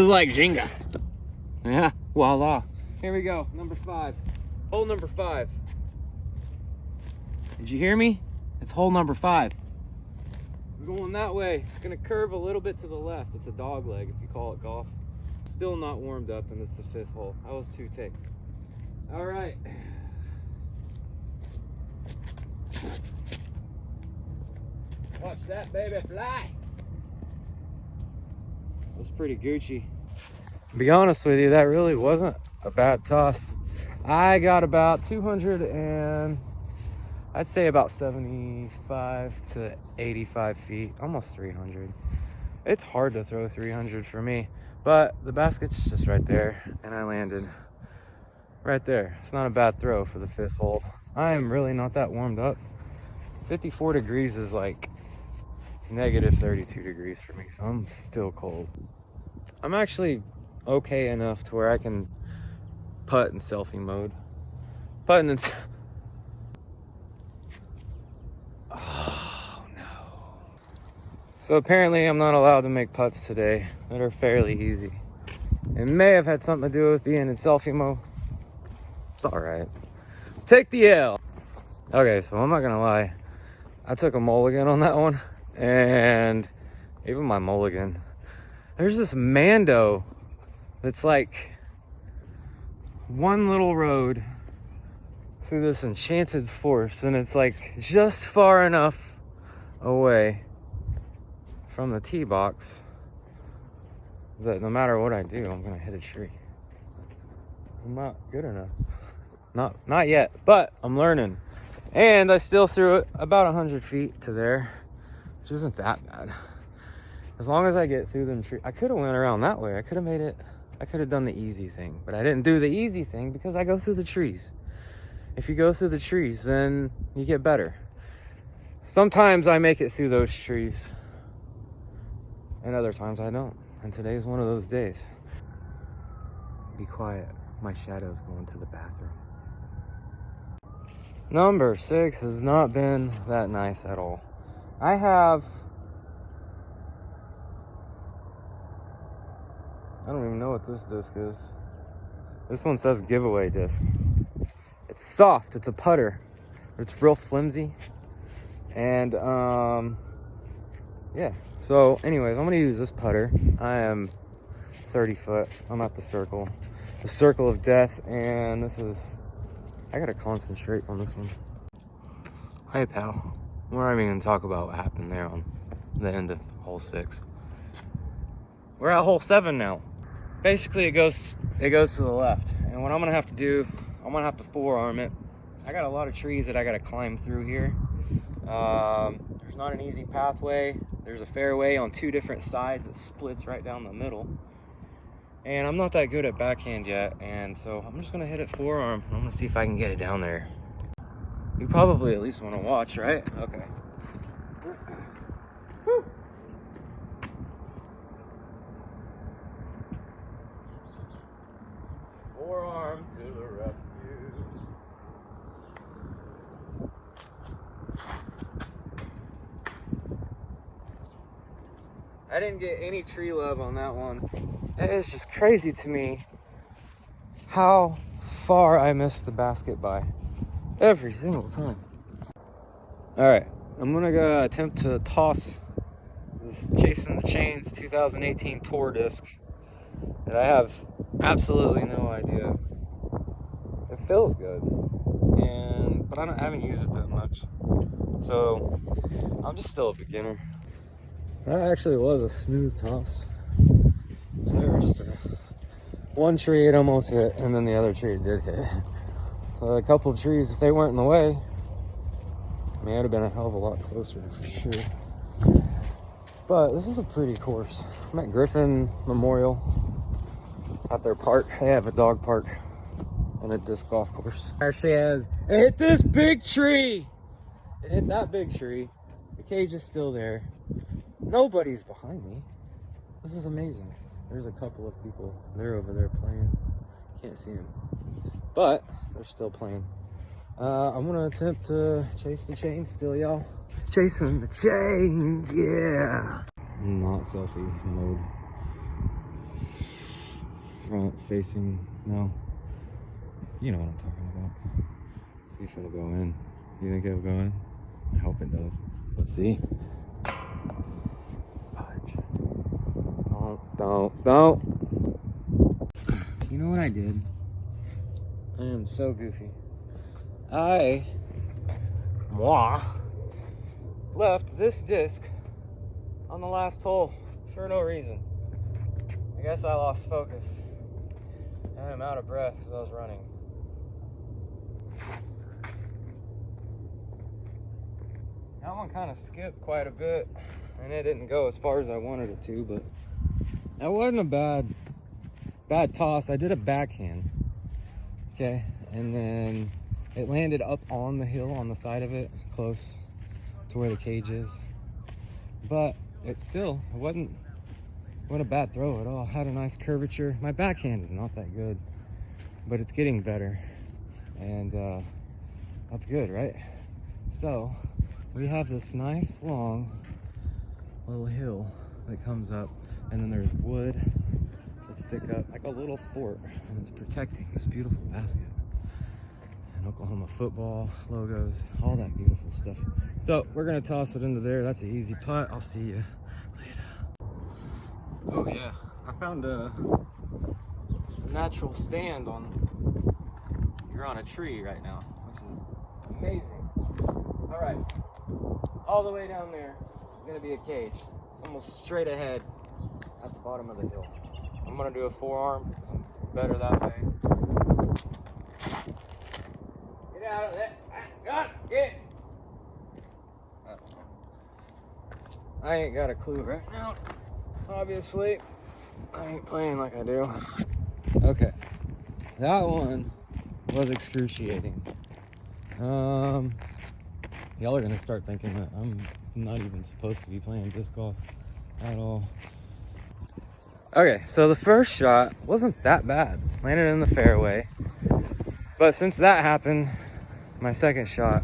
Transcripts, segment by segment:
Like Jenga. Yeah, voila. Here we go, number 5. Hole number 5. Did you hear me? It's hole number 5. I'm going that way. It's gonna curve a little bit to the left. It's a dog leg if you call it golf. Still not warmed up, and this is the 5th hole. That was 2 takes. All right. Watch that baby fly. That was pretty Gucci. To be honest with you, that really wasn't a bad toss. I got about 200 and I'd say about 75 to 85 feet, almost 300. It's hard to throw 300 for me, but the basket's just right there and I landed right there. It's not a bad throw for the 5th hole. I am really not that warmed up. 54 degrees is like negative 32 degrees for me, so I'm still cold. I'm actually okay enough to where I can putt in selfie mode. Putting in oh no. So apparently I'm not allowed to make putts today that are fairly easy. It may have had something to do with being in selfie mode. It's all right. Take the L. Okay, so I'm not gonna lie. I took a mulligan on that one, and even my mulligan, there's this Mando that's like one little road through this enchanted forest, and it's like just far enough away from the tee box that no matter what I do, I'm gonna hit a tree. I'm not good enough. Not yet, but I'm learning. And I still threw it about 100 feet to there, which isn't that bad. As long as I get through them trees. I could have went around that way. I could have made it. I could have done the easy thing, but I didn't do the easy thing because I go through the trees. If you go through the trees, then you get better. Sometimes I make it through those trees, and other times I don't. And today is one of those days. Be quiet. My shadow's going to the bathroom. Number 6 has not been that nice at all. I don't even know what this disc is. This one says giveaway disc. It's soft, it's a putter. It's real flimsy. And yeah. So anyways, I'm gonna use this putter. I am 30 foot. I'm at the circle of death, and I gotta concentrate on this one. Hey pal, we're not even gonna talk about what happened there on the end of hole 6. We're at hole 7 now. Basically it goes to the left, and what I'm gonna have to do, I'm gonna have to forearm it. I got a lot of trees that I gotta climb through here. There's not an easy pathway. There's a fairway on 2 different sides that splits right down the middle. And I'm not that good at backhand yet, and so I'm just gonna hit it forearm. I'm gonna see if I can get it down there. You probably at least want to watch, right? Okay. Woo. Forearm to the rescue. I didn't get any tree love on that one. It's just crazy to me how far I missed the basket by every single time. All right, I'm gonna go attempt to toss this Chasing the Chains 2018 Tour disc that I have absolutely no idea. It feels good, but I haven't used it that much, so I'm just still a beginner. That actually was a smooth toss. There was just one tree it almost hit, and then the other tree it did hit. So a couple of trees, if they weren't in the way, I mean, it would have been a hell of a lot closer for sure. But this is a pretty course. I'm at Griffin Memorial at their park. They have a dog park and a disc golf course. Actually it hit this big tree. It hit that big tree. The cage is still there. Nobody's behind me. This is amazing. There's a couple of people. They're over there playing. Can't see them. But they're still playing. I'm gonna attempt to chase the chains still, y'all. Chasing the chains, yeah. Not selfie mode. front facing, no. You know what I'm talking about. See if it'll go in. You think it'll go in? I hope it does. Let's see. Fudge. Don't. You know what I did? I am so goofy. Moi, left this disc on the last hole for no reason. I guess I lost focus. And I'm out of breath because I was running. That one kind of skipped quite a bit, and it didn't go as far as I wanted it to, but that wasn't a bad toss. I did a backhand, okay, and then it landed up on the hill on the side of it, close to where the cage is, but it wasn't a bad throw at all. Had a nice curvature. My backhand is not that good, but it's getting better, and that's good, right? So we have this nice long little hill that comes up, and then there's wood that stick up like a little fort, and it's protecting this beautiful basket. And Oklahoma football logos, all that beautiful stuff. So we're gonna toss it into there. That's an easy putt. I'll see you later. Oh yeah, I found a natural stand you're on a tree right now, which is amazing. All right. All the way down there is going to be a cage. It's almost straight ahead at the bottom of the hill. I'm going to do a forearm because I'm better that way. Get out of there. God, get. I ain't got a clue right now. Obviously, I ain't playing like I do. Okay. That one was excruciating. Y'all are gonna start thinking that I'm not even supposed to be playing disc golf at all. Okay, so the first shot wasn't that bad. Landed in the fairway. But since that happened, my second shot,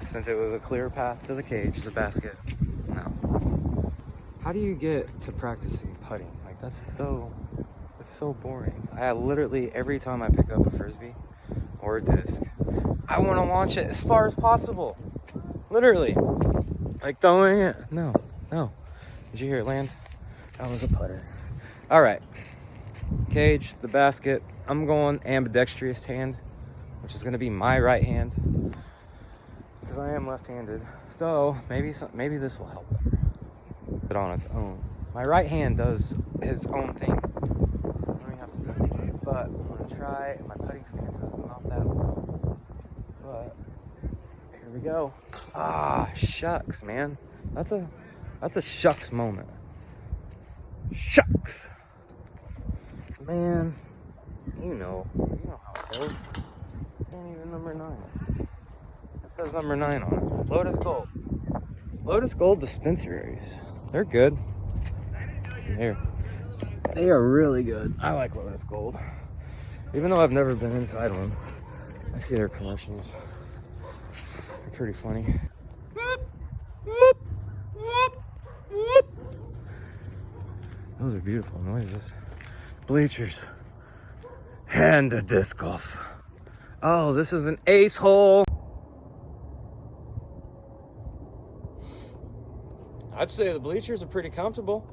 since it was a clear path to the cage, the basket, no. How do you get to practicing putting? Like, it's so boring. I literally, every time I pick up a Frisbee or a disc, I want to launch it as far as possible. Literally. Like throwing it. No. Did you hear it land? That was a putter. All right. Cage, the basket. I'm going ambidextrous hand, which is going to be my right hand, because I am left-handed. So maybe this will help better. But on its own. My right hand does his own thing. But I'm going to try. My putting stance is not that well. But here we go. Ah, shucks, man. That's a shucks moment. Shucks. Man, you know how it goes. This ain't even number 9. It says number 9 on it. Lotus Gold. Lotus Gold dispensaries. They're good. They are really good. I like Lotus Gold. Even though I've never been inside one, I see their commercials. They're pretty funny. Those are beautiful noises. Bleachers. And a disc golf. Oh, this is an ace hole. I'd say the bleachers are pretty comfortable.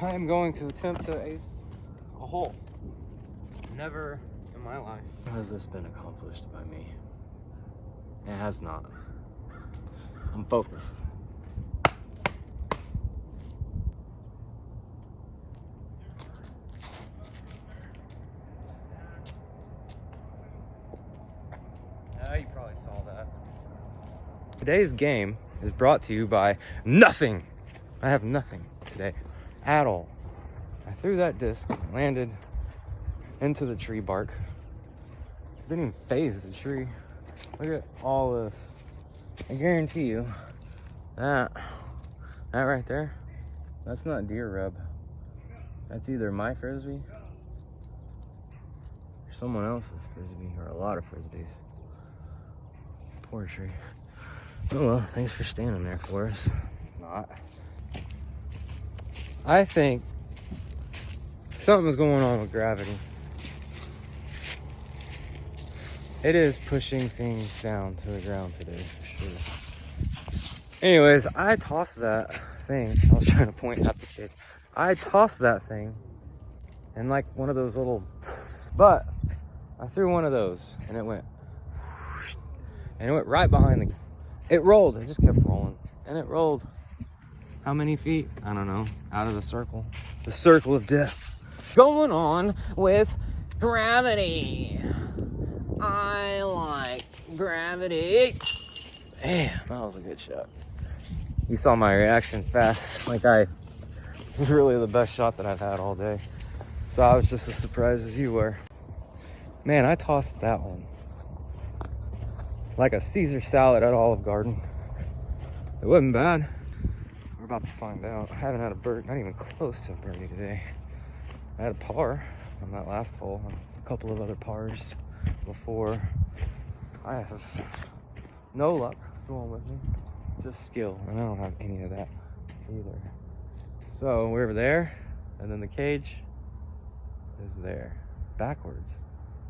I am going to attempt to ace a hole. Never in my life has this been accomplished by me. It has not. I'm focused. You probably saw that. Today's game is brought to you by nothing. I have nothing today at all. I threw that disc, landed into the tree bark. Didn't even phase the tree. Look at all this. I guarantee you that right there, that's not deer rub. That's either my Frisbee or someone else's Frisbee, or a lot of Frisbees. Poor tree. Oh well, thanks for standing there for us. Not. I think Something's going on with gravity. It is pushing things down to the ground today, for sure. Anyways, I tossed that thing. I was trying to point at the kids. I tossed that thing in like one of those little, but I threw one of those and it went, and it went right behind the, it rolled. It just kept rolling. And it rolled how many feet? I don't know. Out of the circle. The circle of death. Going on with gravity. I like gravity. Damn, that was a good shot. You saw my reaction fast. Like this is really the best shot that I've had all day. So I was just as surprised as you were. Man, I tossed that one like a Caesar salad at Olive Garden. It wasn't bad. We're about to find out. I haven't had a bird, not even close to a birdie today. I had a par on that last hole, a couple of other pars before. I have no luck going with me, just skill, and I don't have any of that either. So we're there, and then the cage is there, backwards.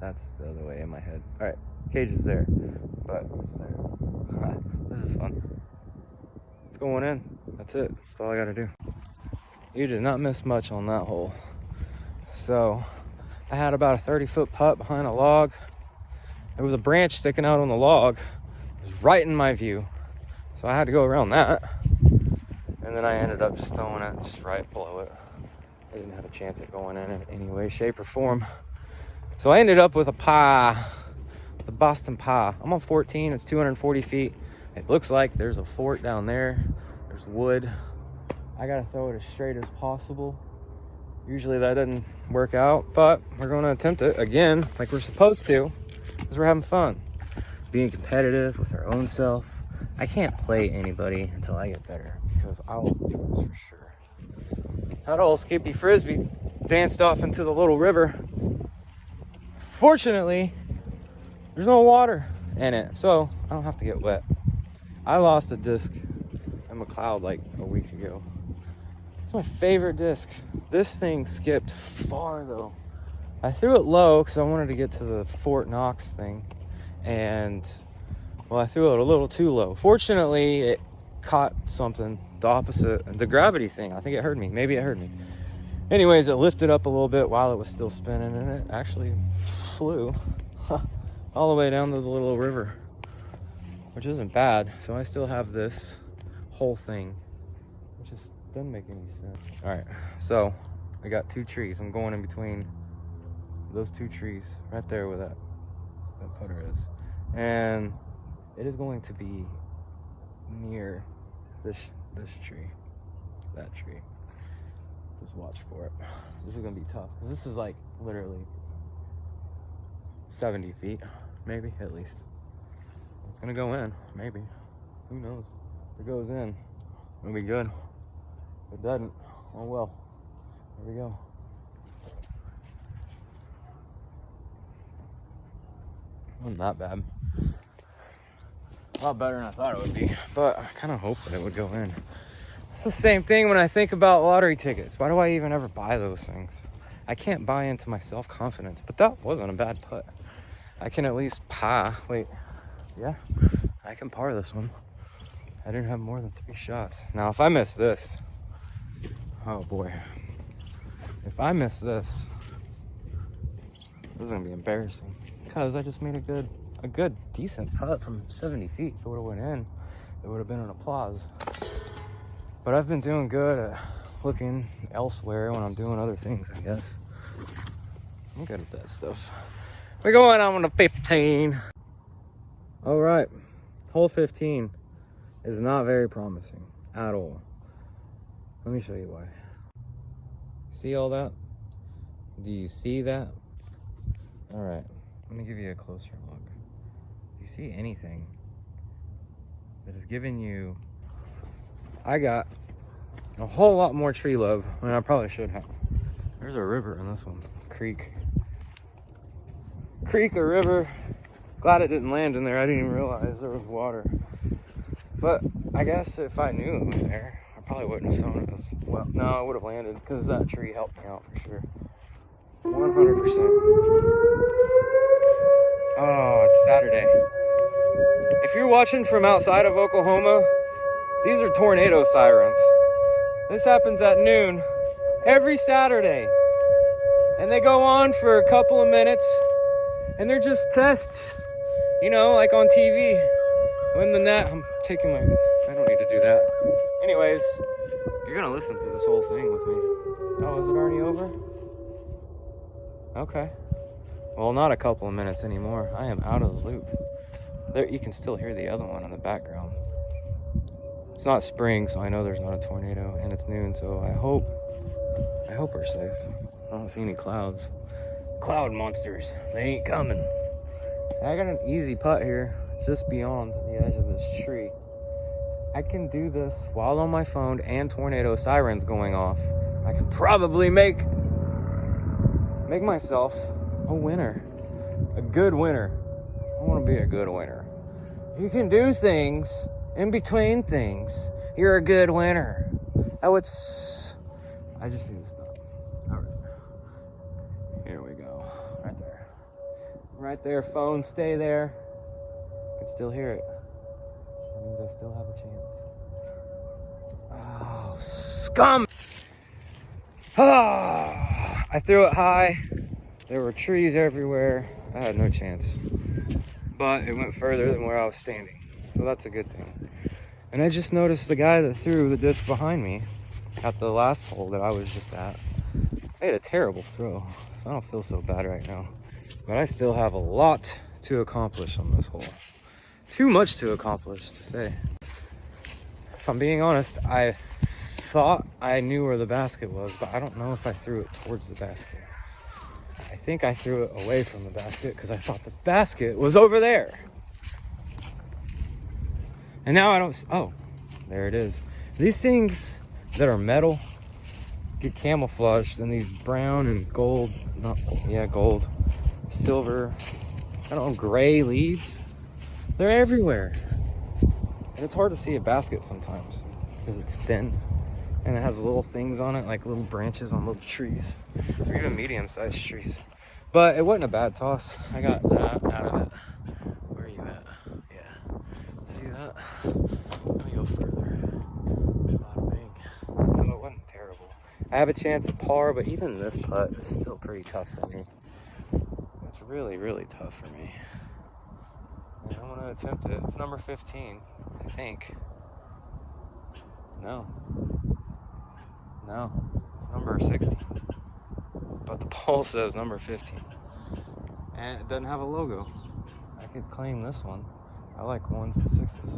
That's the other way in my head. All right, cage is there, but it's there. This is fun. It's going in. That's it. That's all I gotta do. You did not miss much on that hole. So I had about a 30-foot putt behind a log. There was a branch sticking out on the log. It was right in my view. So I had to go around that. And then I ended up just throwing it just right below it. I didn't have a chance at going in any way, shape, or form. So I ended up with a pie, the Boston pie. I'm on 14, it's 240 feet. It looks like there's a fort down there. There's wood. I gotta throw it as straight as possible. Usually that doesn't work out, but we're gonna attempt it again, like we're supposed to, because we're having fun. Being competitive with our own self. I can't play anybody until I get better, because I will do this for sure. That old Skippy Frisbee danced off into the little river. Fortunately, there's no water in it, so I don't have to get wet. I lost a disc in McLeod like a week ago. It's my favorite disc. This thing skipped far though. I threw it low because I wanted to get to the Fort Knox thing, and well, I threw it a little too low. Fortunately, it caught something, the opposite, the gravity thing. I think it heard me. Maybe it heard me. Anyways, it lifted up a little bit while it was still spinning, and it actually flew all the way down to the little river, which isn't bad. So I still have this whole thing, which just doesn't make any sense. All right, so I got two trees. I'm going in between those two trees right there where that putter is, and it is going to be near this tree, that tree. Just watch for it. This is gonna be tough because this is like literally 70 feet, maybe at least. It's gonna go in, maybe. Who knows? If it goes in, it'll be good. If it doesn't, oh well. Here we go. Wasn't that bad. A lot better than I thought it would be, but I kind of hoped that it would go in. It's the same thing when I think about lottery tickets. Why do I even ever buy those things? I can't buy into my self-confidence, but that wasn't a bad putt. I can at least wait, yeah, I can par this one. I didn't have more than 3 shots. Now, if I miss this, oh boy. If I miss this is gonna be embarrassing because I just made a good, decent putt from 70 feet. If it would've went in, it would have been an applause. But I've been doing good at looking elsewhere when I'm doing other things, I guess. I'm good at that stuff. We're going on to 15. All right, hole 15 is not very promising at all. Let me show you why. See all that? Do you see that? All right, let me give you a closer look. Do you see anything that is giving you... I got a whole lot more tree love than I probably should have. There's a river in this one. Creek or river. Glad it didn't land in there. I didn't even realize there was water. But I guess if I knew it was there, I probably wouldn't have thrown it as well. No, I would have landed because that tree helped me out for sure. 100%. Oh, it's Saturday. If you're watching from outside of Oklahoma, these are tornado sirens. This happens at noon every Saturday. And they go on for a couple of minutes. And they're just tests. You know, like on TV. When the net, I'm taking my, I don't need to do that. Anyways, you're gonna listen to this whole thing with me. Oh, is it already over? Okay. Well, not a couple of minutes anymore. I am out of the loop. There, you can still hear the other one in the background. It's not spring, so I know there's not a tornado, and it's noon, so I hope we're safe. I don't see any clouds. Cloud monsters, they ain't coming. I got an easy putt here, just beyond the edge of this tree. I can do this while on my phone and tornado sirens going off. I could probably make myself a winner, a good winner. I want to be a good winner. You can do things in between things. You're a good winner. Oh, it's, I just need to stop. All right. Here we go. Right there. Right there, phone, stay there. I can still hear it. That means I still have a chance. Oh, scum! Ah, I threw it high. There were trees everywhere. I had no chance. But it went further than where I was standing. So that's a good thing. And I just noticed the guy that threw the disc behind me at the last hole that I was just at made a terrible throw. So I don't feel so bad right now. But I still have a lot to accomplish on this hole. Too much to accomplish to say. If I'm being honest, I thought I knew where the basket was, but I don't know if I threw it towards the basket. I think I threw it away from the basket because I thought the basket was over there. And now I don't, oh, there it is. These things that are metal get camouflaged in these brown and gold, gold, silver, I don't know, gray leaves. They're everywhere. And it's hard to see a basket sometimes because it's thin and it has little things on it, like little branches on little trees, or even medium-sized trees. But it wasn't a bad toss. I got that out of it. Where are you at? Yeah. See that? Let me go further. Bada bing. So it wasn't terrible. I have a chance at par, but even this putt is still pretty tough for me. It's really, really tough for me. And I'm gonna attempt it. It's number 15, I think. No, it's number 16. But the poll says number 15. And it doesn't have a logo. I could claim this one. I like 1s and 6s.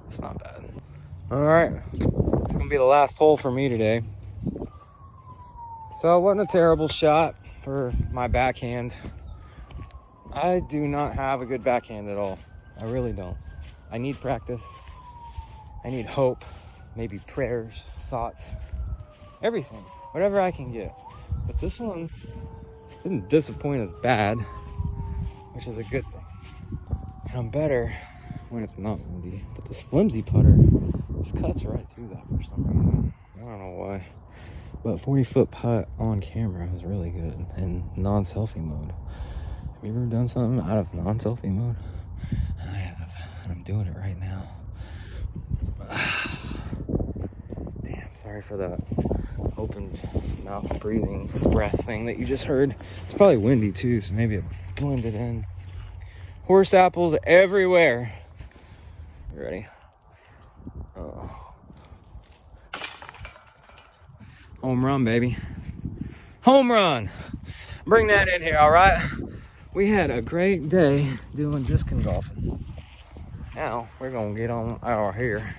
It's not bad. Alright. It's gonna be the last hole for me today. So it wasn't a terrible shot for my backhand. I do not have a good backhand at all. I really don't. I need practice. I need hope. Maybe prayers, thoughts, everything. Whatever I can get. But this one didn't disappoint as bad, which is a good thing. And I'm better when it's not windy. But this flimsy putter just cuts right through that for some reason. I don't know why. But 40-foot putt on camera is really good in non-selfie mode. Have you ever done something out of non-selfie mode? I have, and I'm doing it right now. Damn, sorry for that open mouth breathing breath thing that you just heard. It's probably windy too, so maybe it blended in. Horse apples everywhere. You ready? Oh. Home run, baby. Home run. Bring that in here, all right? We had a great day doing disc golfing. Now we're gonna get on out here